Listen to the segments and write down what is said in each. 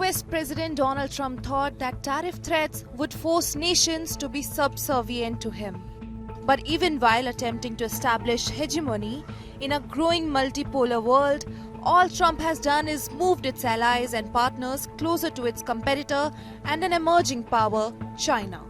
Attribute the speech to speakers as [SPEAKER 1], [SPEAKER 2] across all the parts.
[SPEAKER 1] US President Donald Trump thought that tariff threats would force nations to be subservient to him. But even while attempting to establish hegemony in a growing multipolar world, all Trump has done is moved its allies and partners closer to its competitor and an emerging power, China.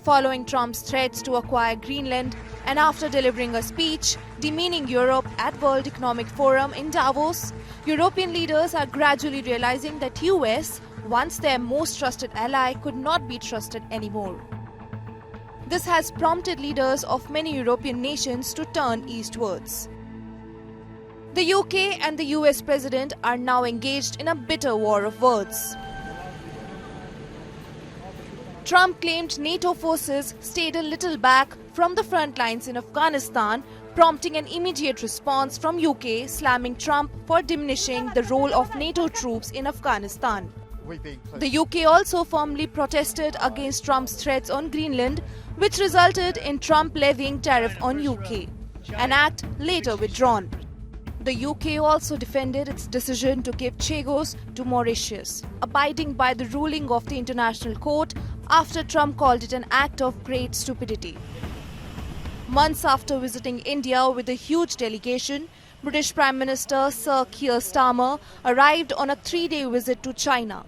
[SPEAKER 1] Following Trump's threats to acquire Greenland and after delivering a speech demeaning Europe at World Economic Forum in Davos, European leaders are gradually realizing that US, once their most trusted ally, could not be trusted anymore. This has prompted leaders of many European nations to turn eastwards. The UK and the US president are now engaged in a bitter war of words. Trump claimed NATO forces stayed a little back from the front lines in Afghanistan, prompting an immediate response from UK, slamming Trump for diminishing the role of NATO troops in Afghanistan. The UK also firmly protested against Trump's threats on Greenland, which resulted in Trump levying tariff on UK, an act later withdrawn. The UK also defended its decision to give Chagos to Mauritius, abiding by the ruling of the International Court after Trump called it an act of great stupidity. Months after visiting India with a huge delegation, British Prime Minister Sir Keir Starmer arrived on a 3-day visit to China.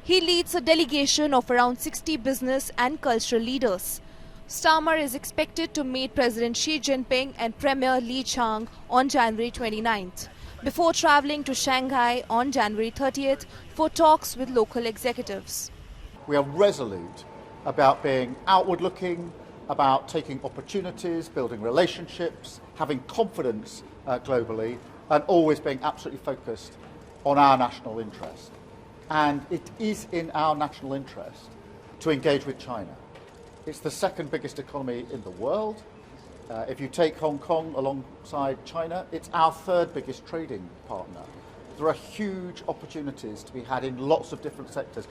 [SPEAKER 1] He leads a delegation of around 60 business and cultural leaders. Starmer is expected to meet President Xi Jinping and Premier Li Qiang on January 29th, before travelling to Shanghai on January 30th for talks with local executives.
[SPEAKER 2] We are resolute about being outward-looking, about taking opportunities, building relationships, having confidence globally, and always being absolutely focused on our national interest. And it is in our national interest to engage with China. It's the second biggest economy in the world. If you take Hong Kong alongside China, it's our third biggest trading partner. There are huge opportunities to be had in lots of different sectors.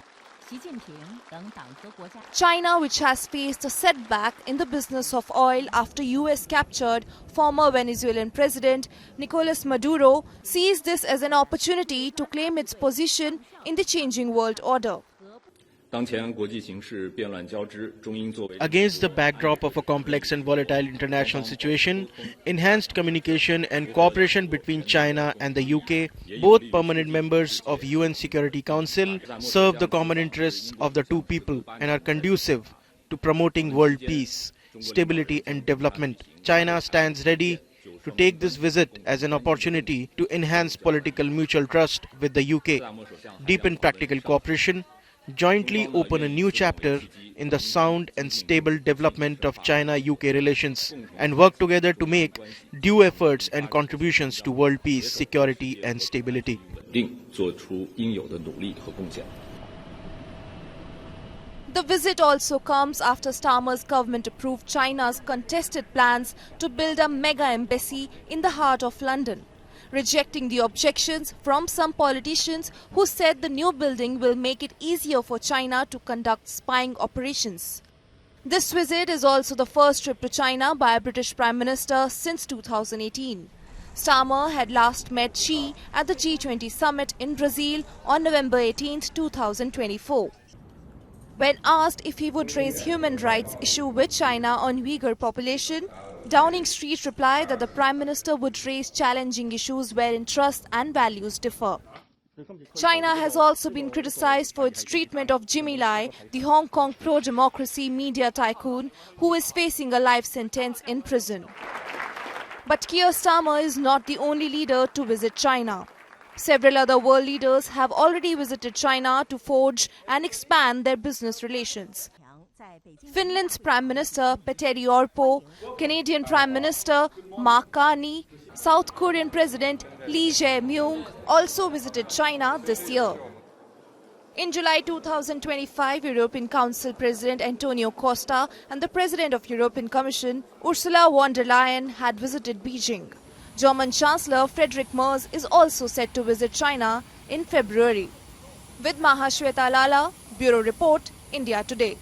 [SPEAKER 1] China, which has faced a setback in the business of oil after US captured former Venezuelan President Nicolas Maduro, sees this as an opportunity to claim its position in the changing world order.
[SPEAKER 3] Against the backdrop of a complex and volatile international situation, enhanced communication and cooperation between China and the UK, both permanent members of UN Security Council, serve the common interests of the two people and are conducive to promoting world peace, stability and development. China stands ready to take this visit as an opportunity to enhance political mutual trust with the UK, deepen practical cooperation, jointly open a new chapter in the sound and stable development of China-UK relations, and work together to make due efforts and contributions to world peace, security and stability.
[SPEAKER 1] The visit also comes after Starmer's government approved China's contested plans to build a mega embassy in the heart of London, rejecting the objections from some politicians who said the new building will make it easier for China to conduct spying operations. This visit is also the first trip to China by a British Prime Minister since 2018. Starmer had last met Xi at the G20 summit in Brazil on November 18, 2024. When asked if he would raise human rights issue with China on Uyghur population, Downing Street replied that the Prime Minister would raise challenging issues where interests and values differ. China has also been criticized for its treatment of Jimmy Lai, the Hong Kong pro-democracy media tycoon, who is facing a life sentence in prison. But Keir Starmer is not the only leader to visit China. Several other world leaders have already visited China to forge and expand their business relations. Finland's Prime Minister Petteri Orpo, Canadian Prime Minister Mark Carney, South Korean President Lee Jae-myung also visited China this year. In July 2025, European Council President Antonio Costa and the President of European Commission Ursula von der Leyen had visited Beijing. German Chancellor Friedrich Merz is also set to visit China in February. With Mahashweta Lala, Bureau Report, India Today.